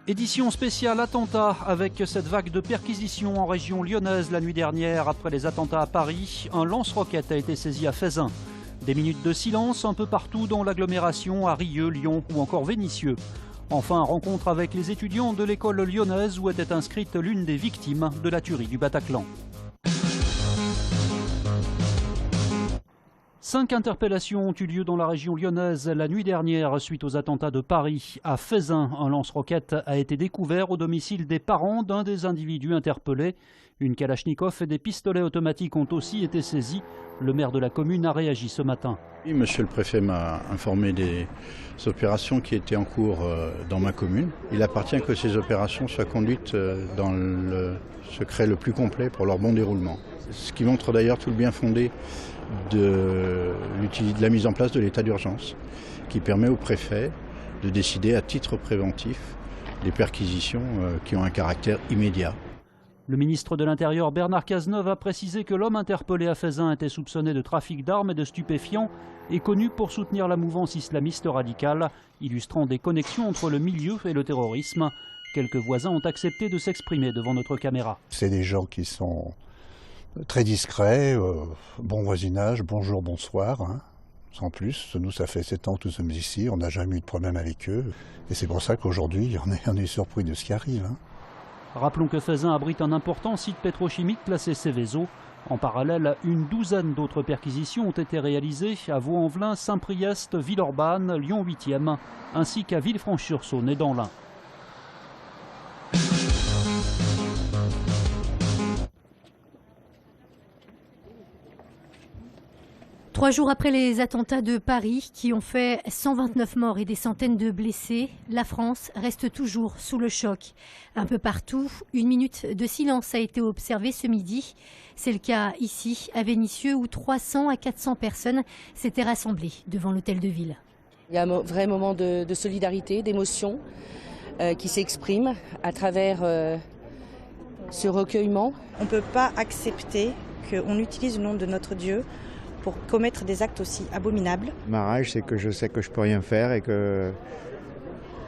Édition spéciale attentat avec cette vague de perquisitions en région lyonnaise la nuit dernière. Après les attentats à Paris, un lance-roquette a été saisi à Feyzin. Des minutes de silence un peu partout dans l'agglomération, à Rieux, Lyon ou encore Vénissieux. Enfin, rencontre avec les étudiants de l'école lyonnaise où était inscrite l'une des victimes de la tuerie du Bataclan. 5 interpellations ont eu lieu dans la région lyonnaise la nuit dernière suite aux attentats de Paris. À Feyzin, un lance-roquette a été découvert au domicile des parents d'un des individus interpellés. Une kalachnikov et des pistolets automatiques ont aussi été saisis. Le maire de la commune a réagi ce matin. Oui, monsieur le préfet m'a informé des opérations qui étaient en cours dans ma commune. Il appartient que ces opérations soient conduites dans le secret le plus complet pour leur bon déroulement. Ce qui montre d'ailleurs tout le bien fondé de la mise en place de l'état d'urgence qui permet au préfet de décider à titre préventif des perquisitions qui ont un caractère immédiat. Le ministre de l'Intérieur Bernard Cazeneuve a précisé que l'homme interpellé à Feyzin était soupçonné de trafic d'armes et de stupéfiants et connu pour soutenir la mouvance islamiste radicale, illustrant des connexions entre le milieu et le terrorisme. Quelques voisins ont accepté de s'exprimer devant notre caméra. C'est des gens qui sont très discret, bon voisinage, bonjour, bonsoir, hein, sans plus. Nous, ça fait 7 ans que nous sommes ici, on n'a jamais eu de problème avec eux. Et c'est pour ça qu'aujourd'hui, on est surpris de ce qui arrive. Hein. Rappelons que Feyzin abrite un important site pétrochimique classé Céveso. En parallèle, une douzaine d'autres perquisitions ont été réalisées à Vaux-en-Velin, Saint-Priest, Villeurbanne, Lyon 8e, ainsi qu'à Villefranche-sur-Saône et dans l'Ain. 3 jours après les attentats de Paris qui ont fait 129 morts et des centaines de blessés, la France reste toujours sous le choc. Un peu partout, une minute de silence a été observée ce midi. C'est le cas ici, à Vénissieux, où 300 à 400 personnes s'étaient rassemblées devant l'hôtel de ville. Il y a un vrai moment de solidarité, d'émotion qui s'exprime à travers ce recueillement. On ne peut pas accepter qu'on utilise le nom de notre Dieu pour commettre des actes aussi abominables. Ma rage, c'est que je sais que je peux rien faire et que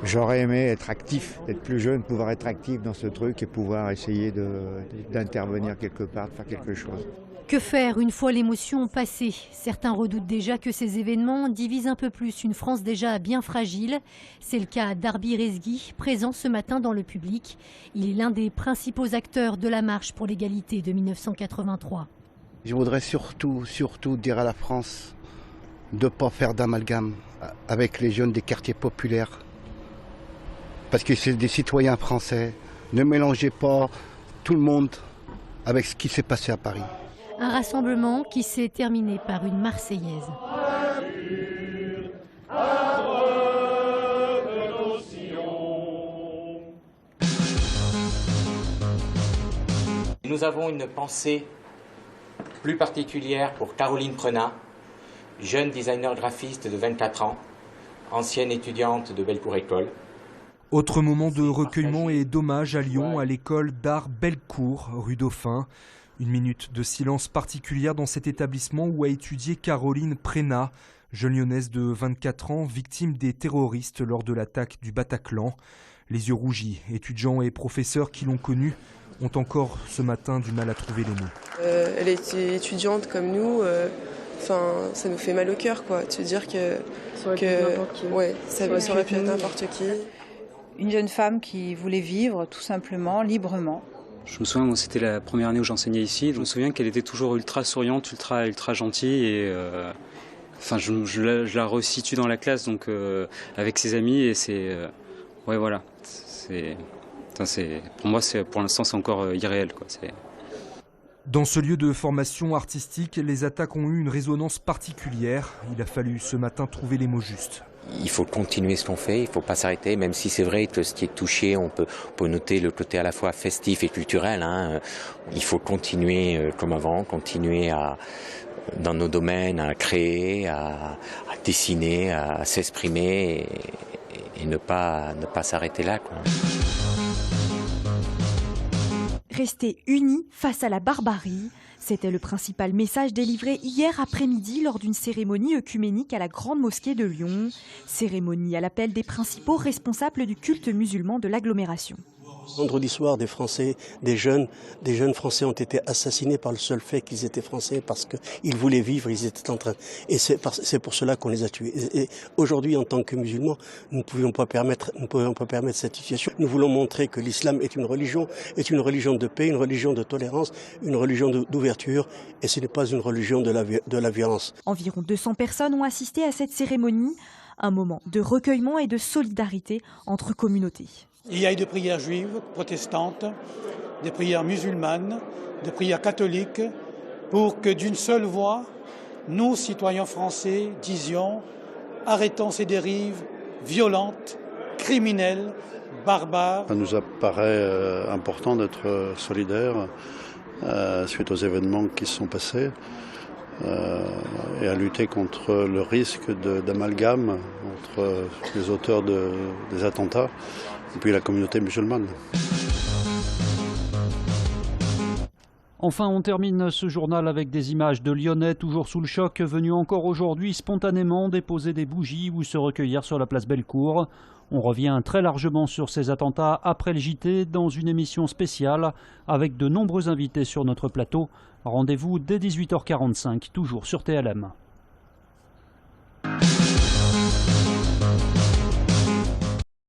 j'aurais aimé être actif, être plus jeune, pouvoir être actif dans ce truc et pouvoir essayer d'intervenir quelque part, de faire quelque chose. Que faire une fois l'émotion passée? Certains redoutent déjà que ces événements divisent un peu plus une France déjà bien fragile. C'est le cas d'Arbi Rezgui, présent ce matin dans le public. Il est l'un des principaux acteurs de la marche pour l'égalité de 1983. Je voudrais surtout dire à la France de ne pas faire d'amalgame avec les jeunes des quartiers populaires. Parce que c'est des citoyens français. Ne mélangez pas tout le monde avec ce qui s'est passé à Paris. Un rassemblement qui s'est terminé par une Marseillaise. Nous avons une pensée plus particulière pour Caroline Prenat, jeune designer graphiste de 24 ans, ancienne étudiante de Bellecour École. Autre moment de recueillement et d'hommage à Lyon, à l'école d'art Bellecour, rue Dauphin. Une minute de silence particulière dans cet établissement où a étudié Caroline Prenat, jeune lyonnaise de 24 ans, victime des terroristes lors de l'attaque du Bataclan. Les yeux rougis, étudiants et professeurs qui l'ont connue ont encore ce matin du mal à trouver les mots. Elle était étudiante comme nous, ça nous fait mal au cœur, quoi, de se dire que ça aurait pu être n'importe qui. Une jeune femme qui voulait vivre tout simplement, librement. Je me souviens, c'était la première année où j'enseignais ici. Je me souviens qu'elle était toujours ultra souriante, ultra gentille. Et, je la resitue dans la classe donc, avec ses amis. Et c'est... ouais, voilà. Pour moi, pour l'instant, c'est encore irréel, quoi. Dans ce lieu de formation artistique, les attaques ont eu une résonance particulière. Il a fallu ce matin trouver les mots justes. Il faut continuer ce qu'on fait, il ne faut pas s'arrêter, même si c'est vrai que ce qui est touché, on peut noter le côté à la fois festif et culturel. Il faut continuer comme avant, continuer dans nos domaines à créer, à dessiner, à s'exprimer et ne pas s'arrêter là, quoi. rester unis face à la barbarie. C'était le principal message délivré hier après-midi lors d'une cérémonie œcuménique à la Grande Mosquée de Lyon. Cérémonie à l'appel des principaux responsables du culte musulman de l'agglomération. Vendredi soir, des Français, des jeunes Français ont été assassinés par le seul fait qu'ils étaient Français parce qu'ils voulaient vivre, ils étaient en train. Et c'est pour cela qu'on les a tués. Et aujourd'hui, en tant que musulmans, nous ne pouvions pas permettre cette situation. Nous voulons montrer que l'islam est une religion de paix, une religion de tolérance, une religion d'ouverture, et ce n'est pas une religion de la violence. Environ 200 personnes ont assisté à cette cérémonie, un moment de recueillement et de solidarité entre communautés. Il y a eu des prières juives, protestantes, des prières musulmanes, des prières catholiques, pour que d'une seule voix, nous, citoyens français, disions « Arrêtons ces dérives violentes, criminelles, barbares ». Ça nous apparaît important d'être solidaires suite aux événements qui se sont passés et à lutter contre le risque d'amalgame entre les auteurs des attentats et puis la communauté musulmane. Enfin, on termine ce journal avec des images de Lyonnais toujours sous le choc, venus encore aujourd'hui spontanément déposer des bougies ou se recueillir sur la place Bellecour. On revient très largement sur ces attentats après le JT dans une émission spéciale avec de nombreux invités sur notre plateau. Rendez-vous dès 18h45, toujours sur TLM.